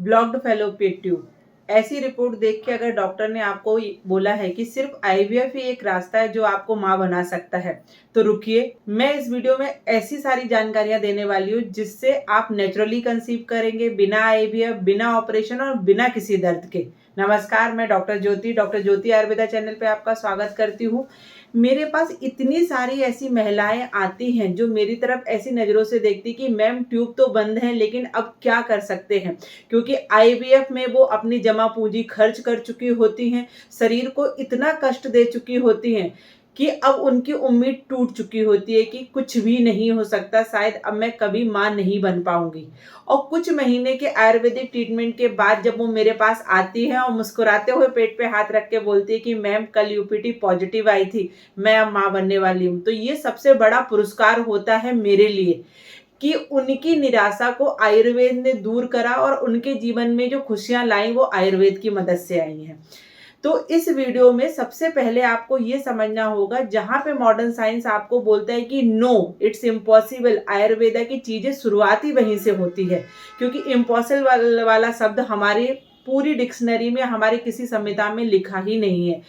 Blocked fallopian tube. ऐसी report देख के अगर डॉक्टर ने आपको बोला है कि सिर्फ आईवीएफ ही एक रास्ता है जो आपको मां बना सकता है, तो रुकिए, मैं इस वीडियो में ऐसी सारी जानकारियां देने वाली हूँ जिससे आप नेचुरली कंसीव करेंगे, बिना आईवीएफ, बिना ऑपरेशन और बिना किसी दर्द के। नमस्कार, मैं डॉक्टर ज्योति आयुर्वेदा चैनल पे आपका स्वागत करती हूँ। मेरे पास इतनी सारी ऐसी महिलाएं आती हैं जो मेरी तरफ ऐसी नज़रों से देखती कि मैम ट्यूब तो बंद है, लेकिन अब क्या कर सकते हैं, क्योंकि आईवीएफ में वो अपनी जमा पूंजी खर्च कर चुकी होती हैं, शरीर को इतना कष्ट दे चुकी होती हैं कि अब उनकी उम्मीद टूट चुकी होती है कि कुछ भी नहीं हो सकता, शायद अब मैं कभी मां नहीं बन पाऊंगी। और कुछ महीने के आयुर्वेदिक ट्रीटमेंट के बाद जब वो मेरे पास आती है और मुस्कुराते हुए पेट पे हाथ रख के बोलती है कि मैम कल यूपीटी पॉजिटिव आई थी, मैं अब मां बनने वाली हूँ, तो ये सबसे बड़ा पुरस्कार होता है मेरे लिए कि उनकी निराशा को आयुर्वेद ने दूर करा और उनके जीवन में जो खुशियां लाई वो आयुर्वेद की मदद से आई हैं। तो इस वीडियो में सबसे पहले आपको ये समझना होगा, जहां पे मॉडर्न साइंस आपको बोलता है कि नो इट्स इम्पॉसिबल, आयुर्वेदा की चीजें शुरुआत ही वहीं से होती है, क्योंकि इम्पॉसिबल वाला शब्द हमारी पूरी डिक्शनरी में, हमारी किसी संहिता में लिखा ही नहीं है।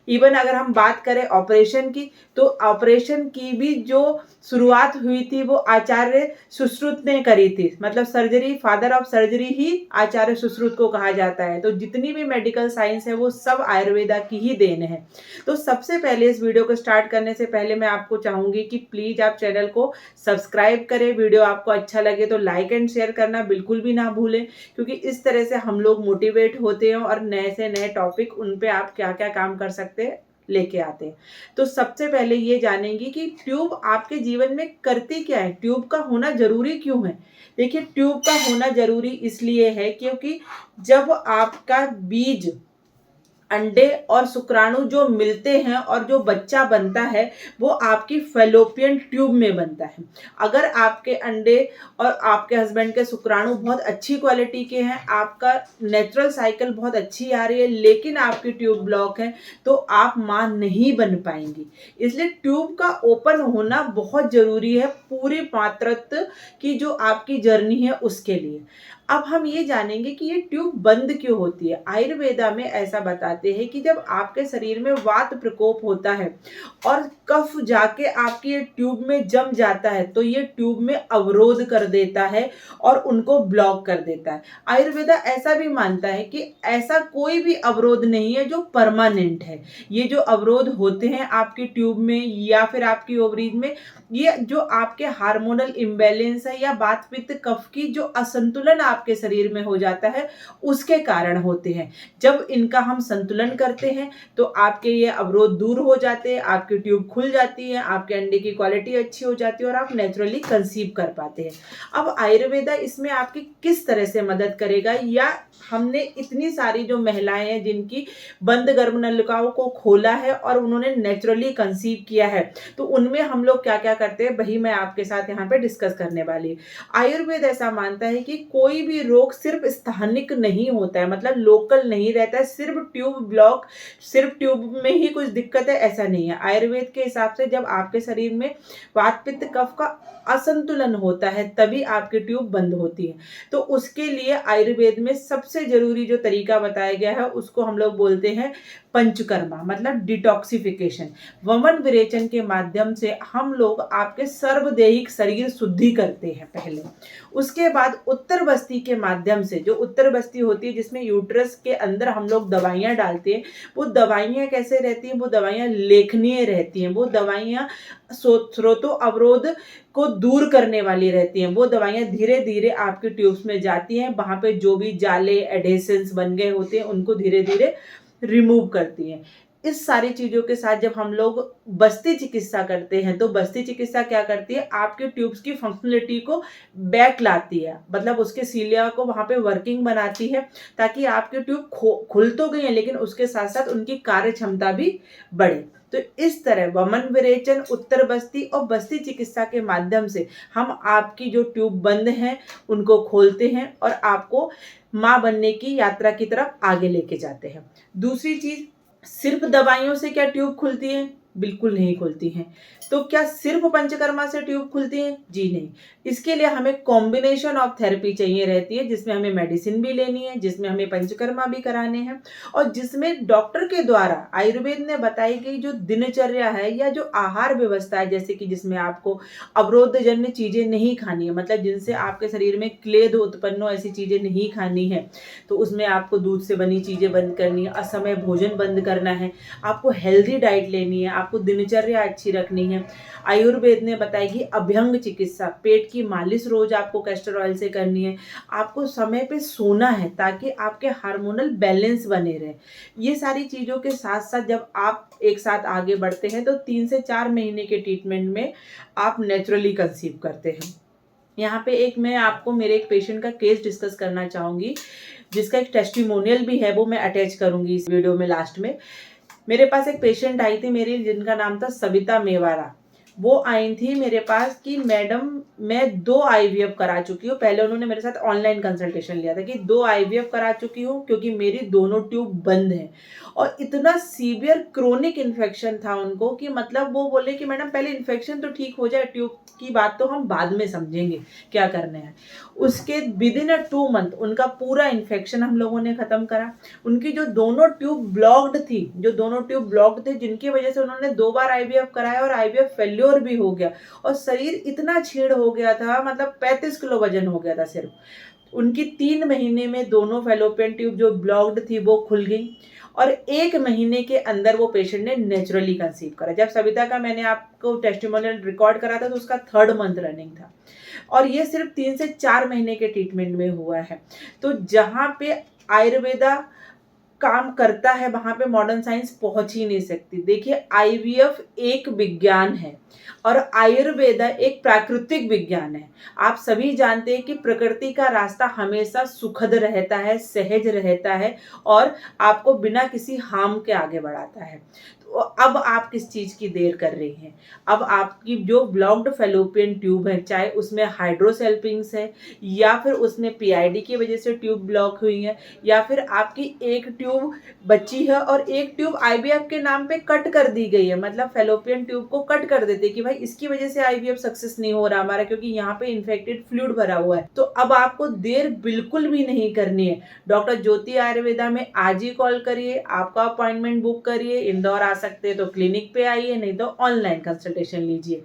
इवन अगर हम बात करें ऑपरेशन की, तो ऑपरेशन की भी जो शुरुआत हुई थी वो आचार्य सुश्रुत ने करी थी, मतलब सर्जरी, फादर ऑफ सर्जरी ही आचार्य सुश्रुत को कहा जाता है। तो जितनी भी मेडिकल साइंस है वो सब आयुर्वेदा की ही देन है। तो सबसे पहले इस वीडियो को स्टार्ट करने से पहले मैं आपको चाहूंगी कि प्लीज आप चैनल को सब्सक्राइब करें, वीडियो आपको अच्छा लगे तो लाइक एंड शेयर करना बिल्कुल भी ना भूलें, क्योंकि इस तरह से हम लोग मोटिवेट होते हैं और नए से नए टॉपिक उन पे आप क्या क्या काम कर सकते हैं लेके आते हैं। तो सबसे पहले ये जानेंगे कि ट्यूब आपके जीवन में करती क्या है, ट्यूब का होना जरूरी क्यों है। देखिए, ट्यूब का होना जरूरी इसलिए है क्योंकि जब आपका बीज, अंडे और शुक्राणु जो मिलते हैं और जो बच्चा बनता है वो आपकी फैलोपियन ट्यूब में बनता है। अगर आपके अंडे और आपके हस्बैंड के शुक्राणु बहुत अच्छी क्वालिटी के हैं, आपका नेचुरल साइकिल बहुत अच्छी आ रही है, लेकिन आपकी ट्यूब ब्लॉक है, तो आप मां नहीं बन पाएंगी। इसलिए ट्यूब का ओपन होना बहुत जरूरी है पूरी मातृत्व की जो आपकी जर्नी है उसके लिए। अब हम ये जानेंगे कि ये ट्यूब बंद क्यों होती है। आयुर्वेदा में ऐसा बताते हैं कि जब आपके शरीर में वात प्रकोप होता है और कफ जाके आपकी ये ट्यूब में जम जाता है, तो ये ट्यूब में अवरोध कर देता है और उनको ब्लॉक कर देता है। आयुर्वेदा ऐसा भी मानता है कि ऐसा कोई भी अवरोध नहीं है जो परमानेंट है। ये जो अवरोध होते हैं आपकी ट्यूब में या फिर आपकी ओवरीज में, ये जो आपके हार्मोनल इम्बैलेंस है या वात पित्त कफ की जो असंतुलन आपके शरीर में हो जाता है उसके कारण होते हैं। जब इनका हम संतुलन करते हैं तो आपके ये अवरोध दूर हो जाते हैं, आपकी ट्यूब खुल जाती है, आपके अंडे की क्वालिटी अच्छी हो जाती है और आप नेचुरली कंसीव कर पाते हैं। अब आयुर्वेदा इसमें आपकी किस तरह से मदद करेगा, या हमने इतनी सारी जो महिलाएं हैं जिनकी बंद गर्भनलिकाओं को खोला है और उन्होंने नेचुरली कंसीव किया है, तो उनमें हम लोग क्या क्या करते हैं वही मैं आपके साथ यहाँ पे डिस्कस करने वाली। आयुर्वेद ऐसा मानता है कि कोई भी रोग सिर्फ स्थानिक नहीं होता है, मतलब लोकल नहीं रहता है, सिर्फ ट्यूब ब्लॉक, सिर्फ ट्यूब में ही कुछ दिक्कत है, ऐसा नहीं है। आयुर्वेद के हिसाब से जब आपके शरीर में वात पित्त कफ का असंतुलन होता है तभी आपकी ट्यूब बंद होती है। तो उसके लिए आयुर्वेद में सबसे जरूरी जो तरीका बताया गया है उसको हम लोग बोलते हैं पंचकर्मा, मतलब डिटॉक्सिफिकेशन। वमन विरेचन के माध्यम से हम लोग आपके सर्वदेहिक शरीर शुद्धि करते हैं पहले। उसके बाद उत्तर बस्ती के माध्यम से, जो उत्तर बस्ती होती है जिसमें यूट्रस के अंदर हम लोग दवाइयां डालते हैं, वो दवाइयां कैसे रहती हैं, वो दवाइयां लेखनीय रहती हैं, वो दवाइयां स्रोतों अवरोध को दूर करने वाली रहती हैं। वो दवाइयां धीरे धीरे आपके ट्यूब्स में जाती हैं, वहां पे जो भी जाले एडेशंस बन गए होते हैं उनको धीरे धीरे रिमूव करती हैं। इस सारी चीजों के साथ जब हम लोग बस्ती चिकित्सा करते हैं, तो बस्ती चिकित्सा क्या करती है, आपके ट्यूब्स की फंक्शनलिटी को बैक लाती है, मतलब उसके सीलिया को वहां पे वर्किंग बनाती है, ताकि आपके ट्यूब खुल तो गई है लेकिन उसके साथ साथ उनकी कार्य क्षमता भी बढ़े। तो इस तरह वमन विरेचन, उत्तर बस्ती और बस्ती चिकित्सा के माध्यम से हम आपकी जो ट्यूब बंद हैं उनको खोलते हैं और आपको मां बनने की यात्रा की तरफ आगे लेके जाते हैं। दूसरी चीज, सिर्फ दवाइयों से क्या ट्यूब खुलती है? बिल्कुल नहीं खुलती हैं। तो क्या सिर्फ पंचकर्मा से ट्यूब खुलती हैं? जी नहीं। इसके लिए हमें कॉम्बिनेशन ऑफ थेरेपी चाहिए रहती है, जिसमें हमें मेडिसिन भी लेनी है, जिसमें हमें पंचकर्मा भी कराने हैं और जिसमें डॉक्टर के द्वारा आयुर्वेद ने बताई गई जो दिनचर्या है या जो आहार व्यवस्था है, जैसे कि जिसमें आपको अवरोधजन्य चीज़ें नहीं खानी है, मतलब जिनसे आपके शरीर में क्लेद उत्पन्न हो, ऐसी चीज़ें नहीं खानी है। तो उसमें आपको दूध से बनी चीज़ें बंद करनी है, असमय भोजन बंद करना है, आपको हेल्दी डाइट लेनी है, आपको दिनचर्या अच्छी रखनी है। आयुर्वेद ने बताया कि अभ्यंग चिकित्सा, पेट की मालिश रोज आपको कैस्टर ऑयल से करनी है, आपको समय पे सोना है ताकि आपके हार्मोनल बैलेंस बने रहे। ये सारी चीज़ों के साथ साथ जब आप एक साथ आगे बढ़ते हैं तो 3 से 4 महीने के ट्रीटमेंट में आप नेचुरली कंसीव करते हैं। यहाँ पे एक मैं आपको मेरे एक पेशेंट का केस डिस्कस करना चाहूँगी, जिसका एक टेस्टिमोनियल भी है, वो मैं अटैच करूँगी इस वीडियो में लास्ट में। मेरे पास एक पेशेंट आई थी मेरी, जिनका नाम था सविता मेवाड़ा। वो आई थी मेरे पास कि मैडम मैं 2 आईवीएफ करा चुकी हूँ। पहले उन्होंने मेरे साथ ऑनलाइन कंसल्टेशन लिया था कि 2 आईवीएफ करा चुकी हूँ क्योंकि मेरी दोनों ट्यूब बंद हैं और इतना सीवियर क्रोनिक इन्फेक्शन था उनको कि मतलब वो बोले कि मैडम पहले इन्फेक्शन तो ठीक हो जाए, ट्यूब की बात तो हम बाद में समझेंगे क्या करना है। उसके विदिन अ 2 मंथ उनका पूरा इन्फेक्शन हम लोगों ने ख़त्म करा। उनकी जो दोनों ट्यूब ब्लॉक्ड थी, जो दोनों ट्यूब ब्लॉक्ड थे, जिनकी वजह से उन्होंने 2 बार आईवीएफ कराया और आईवीएफ फेल्योर भी हो गया और शरीर इतना छीड़ हो गया था, मतलब 35 किलो वजन हो गया था सिर्फ। उनकी 3 महीने में दोनों फैलोपियन ट्यूब जो ब्लॉक्ड थी वो खुल गई और 1 महीने के अंदर वो पेशेंट ने नेचुरली कंसीव करा। जब सविता का मैंने आपको टेस्टिमोनियल रिकॉर्ड करा था तो उसका 3rd मंथ रनिंग था और ये सिर्फ 3 से 4 महीने के ट्रीटमेंट में हुआ है। तो जहाँ पे आयुर्वेदा काम करता है वहाँ पे मॉडर्न साइंस पहुँच ही नहीं सकती। देखिए, आईवीएफ एक विज्ञान है और आयुर्वेदा एक प्राकृतिक विज्ञान है। आप सभी जानते हैं कि प्रकृति का रास्ता हमेशा सुखद रहता है, सहज रहता है और आपको बिना किसी हार्म के आगे बढ़ाता है। तो अब आप किस चीज़ की देर कर रही हैं? अब आपकी जो ब्लॉक्ड फैलोपियन ट्यूब है, चाहे उसमें हाइड्रोसेल्पिंग्स है या फिर उसमें पीआईडी की वजह से ट्यूब ब्लॉक हुई है या फिर आपकी एक ट्यूब बची है और एक ट्यूब आईवीएफ के नाम पे कट कर दी गई है, मतलब फैलोपियन ट्यूब को कट कर देते कि भाई इसकी वजह से आईवीएफ सक्सेस नहीं हो रहा हमारा क्योंकि यहाँ पे इन्फेक्टेड फ्लूइड भरा हुआ है। तो अब आपको देर बिल्कुल भी नहीं करनी है। डॉक्टर ज्योति आयुर्वेदा में आज ही कॉल करिए, आपका अपॉइंटमेंट बुक करिए। इंदौर आ सकते हैं तो क्लिनिक पे आइए, नहीं तो ऑनलाइन कंसल्टेशन लीजिए,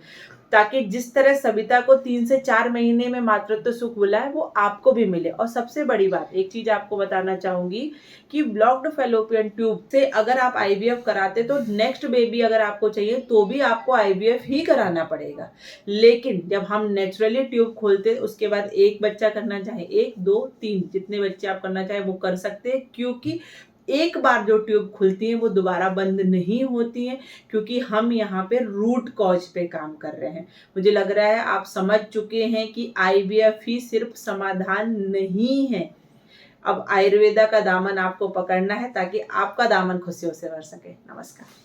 ताकि जिस तरह सविता को 3 से 4 महीने में मातृत्व सुख मिला है वो आपको भी मिले। और सबसे बड़ी बात एक चीज आपको बताना चाहूंगी कि ब्लॉक्ड फैलोपियन ट्यूब से अगर आप आईवीएफ कराते तो नेक्स्ट बेबी अगर आपको चाहिए तो भी आपको आईवीएफ ही कराना पड़ेगा। लेकिन जब हम नेचुरली ट्यूब खोलते उसके बाद एक बच्चा करना चाहे, 1, 2, 3 जितने बच्चे आप करना चाहे वो कर सकते हैं, क्योंकि एक बार जो ट्यूब खुलती है वो दोबारा बंद नहीं होती है, क्योंकि हम यहाँ पे रूट कॉज पे काम कर रहे हैं। मुझे लग रहा है आप समझ चुके हैं कि आईवीएफ ही सिर्फ समाधान नहीं है। अब आयुर्वेदा का दामन आपको पकड़ना है ताकि आपका दामन खुशियों से भर सके। नमस्कार।